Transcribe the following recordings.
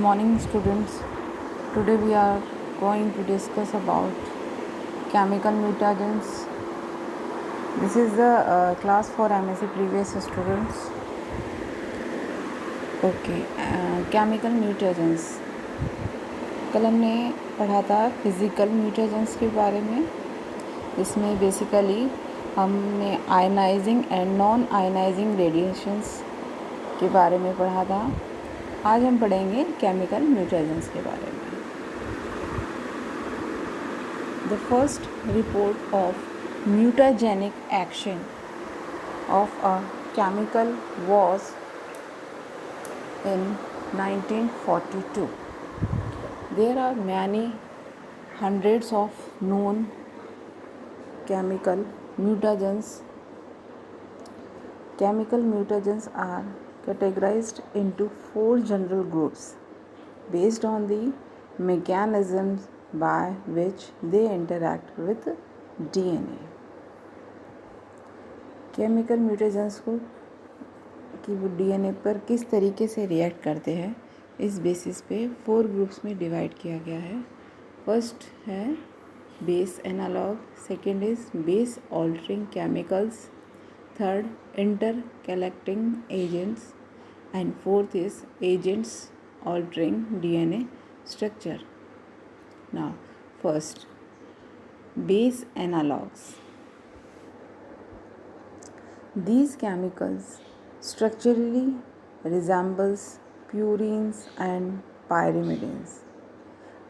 morning, students. Today we are going to discuss about chemical mutagens. This is the class for MSc previous students. Okay, chemical mutagens. कल हमने पढ़ा था physical mutagens के बारे में. इसमें बेसिकली हमने ionising and non ionising radiations के बारे में पढ़ा था. आज हम पढ़ेंगे केमिकल म्यूटेजेंस के बारे में. The first report of mutagenic action of a chemical was in 1942. There are many hundreds of known chemical mutagens. Chemical mutagens are categorized into 4 general groups based on the mechanisms by which they interact with DNA. Chemical mutagens को कि वो DNA पर किस तरीके से react करते हैं, इस बेसिस पे 4 ग्रुप्स में डिवाइड किया गया है. फर्स्ट है base analog, second is base altering chemicals, third intercalating agents and fourth is agents altering DNA structure. Now, first, base analogues. These chemicals structurally resembles purines and pyrimidines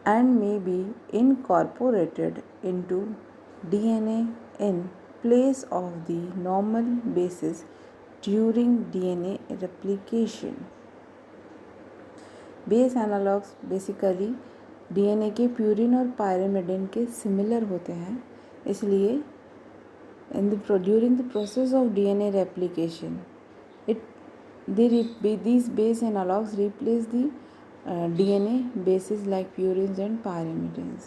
and may be incorporated into DNA in place of the normal bases during DNA replication. Base analogues basically DNA के purine और pyrimidine के similar होते हैं, इसलिए during the process of DNA replication these base analogues replace the DNA bases like purines and pyrimidines.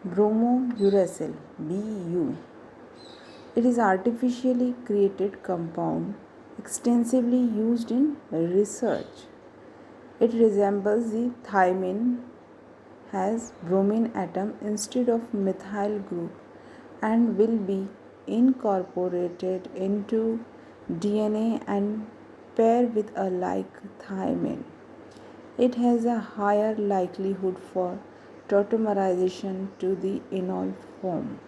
Bromouracil (BU). It is artificially created compound extensively used in research. It resembles the thymine, has bromine atom instead of methyl group and will be incorporated into DNA and pair with a like thymine. It has a higher likelihood for tautomerization to the enol form.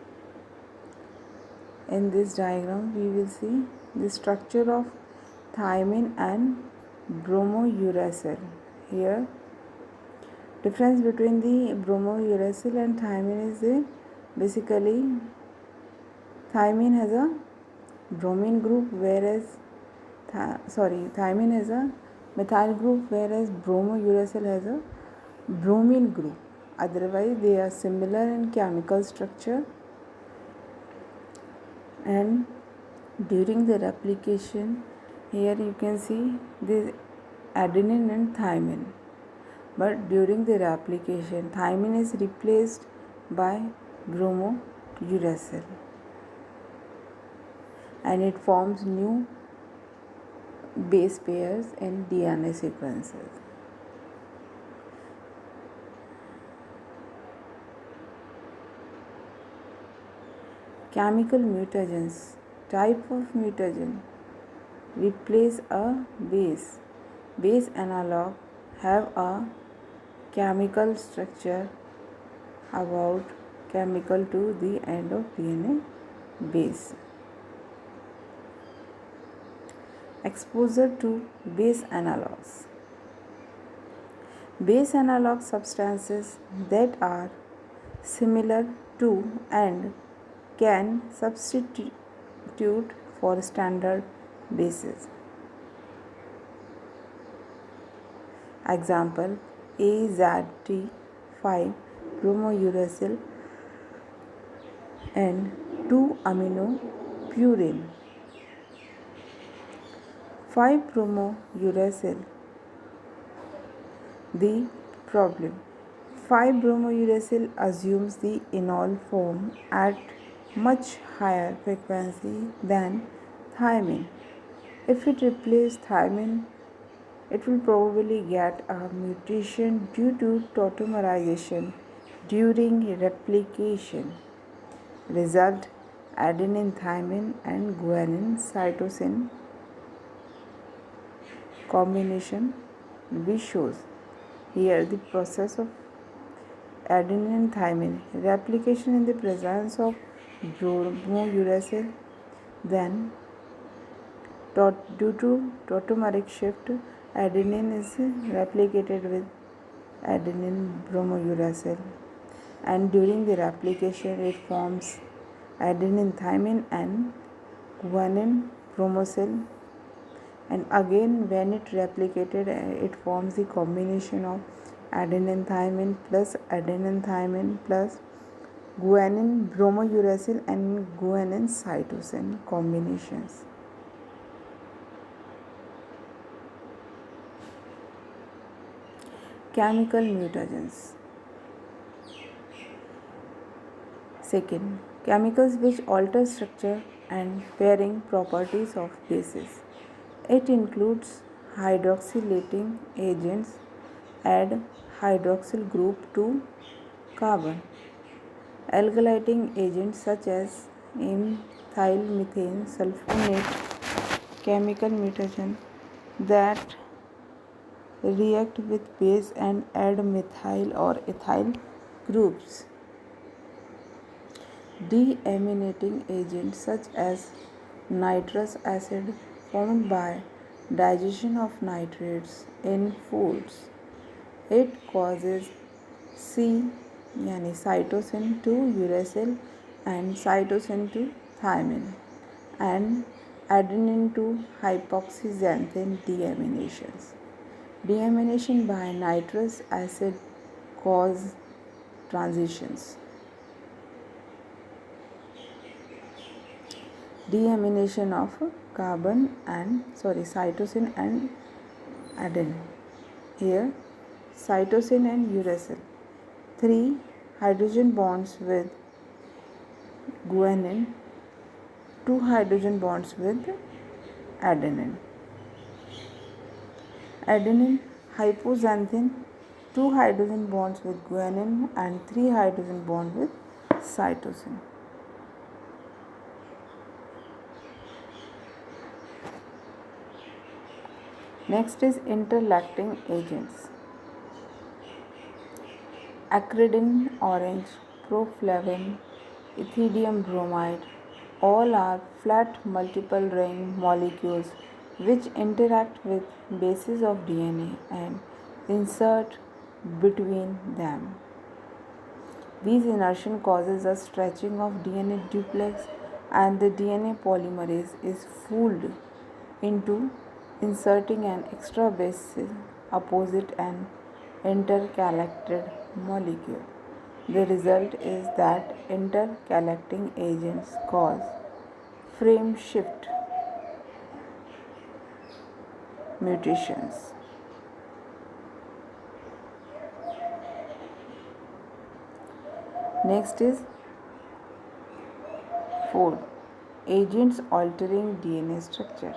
In this diagram we will see the structure of thymine and bromouracil. Here difference between the bromouracil and thymine is basically thymine has a bromine group whereas thymine has a methyl group whereas bromouracil has a bromine group. Otherwise they are similar in chemical structure and during the replication here you can see the adenine and thymine, but during the replication thymine is replaced by bromouracil and it forms new base pairs in DNA sequences. Chemical mutagens. Type of mutagen replace a base. Base analog have a chemical structure about chemical to the end of DNA base. Exposure to base analogs. Base analog substances that are similar to and can substitute for standard bases. Example AZT5-bromouracil and 2-aminopurine. 5-bromouracil. The problem: 5-bromouracil assumes the enol form at much higher frequency than thymine. If it replaces thymine, it will probably get a mutation due to tautomerization during replication. Result: adenine, thymine, and guanine cytosine combination, which shows here the process of adenine and thymine replication in the presence of bromouracil. Then, due to tautomeric shift, adenine is replicated with adenine bromouracil, and during the replication it forms adenine thymine and guanine bromosyl, and again when it replicated it forms the combination of adenine thymine plus adenine thymine plus guanine bromouracil and guanine cytosine combinations. Chemical mutagens. Second, chemicals which alter structure and pairing properties of bases. It includes hydroxylating agents, add hydroxyl group to carbon. Alkylating agents such as methylmethane sulfonate, chemical mutagen that react with base and add methyl or ethyl groups. Deaminating agents such as nitrous acid formed by digestion of nitrates in foods. It causes yani cytosine to uracil and cytosine to thymine and adenine to hypoxyxanthine deaminations. Deamination by nitrous acid cause transitions. Deamination of cytosine and adenine. Here cytosine and uracil. 3 hydrogen bonds with guanine, 2 hydrogen bonds with adenine. Adenine hypoxanthine, 2 hydrogen bonds with guanine and 3 hydrogen bonds with cytosine. Next is interlacting agents. Acridine, orange, proflavin, ethidium bromide, all are flat multiple ring molecules which interact with bases of DNA and insert between them. These insertion causes a stretching of DNA duplex and the DNA polymerase is fooled into inserting an extra base opposite an intercalated molecule. The result is that intercalating agents cause frame shift mutations. Next is 4. Agents altering DNA structure.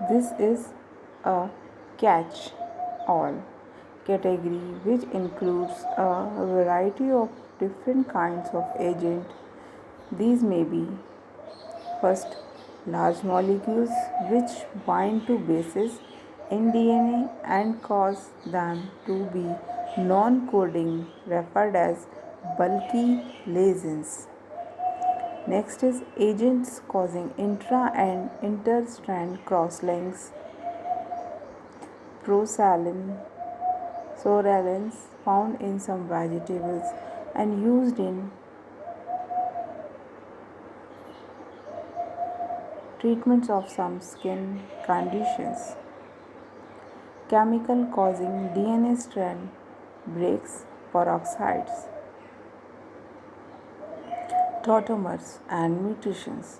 This is a catch-all category which includes a variety of different kinds of agent. These may be: first, large molecules which bind to bases in DNA and cause them to be non-coding, referred as bulky lesions. Next is agents causing intra and interstrand crosslinks. Psoralens found in some vegetables and used in treatments of some skin conditions. Chemical causing DNA strand breaks, peroxides, tautomers and mutations.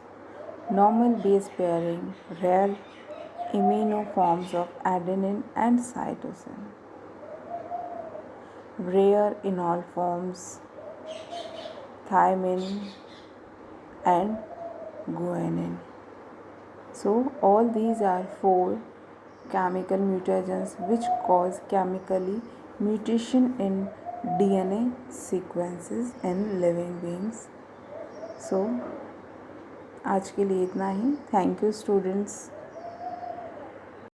Normal base pairing, rare immunoforms of adenine and cytosine. Rare enol forms, thymine and guanine. So all these are 4 chemical mutagens which cause chemically mutation in DNA sequences in living beings. So आज के लिए इतना ही. Thank you students.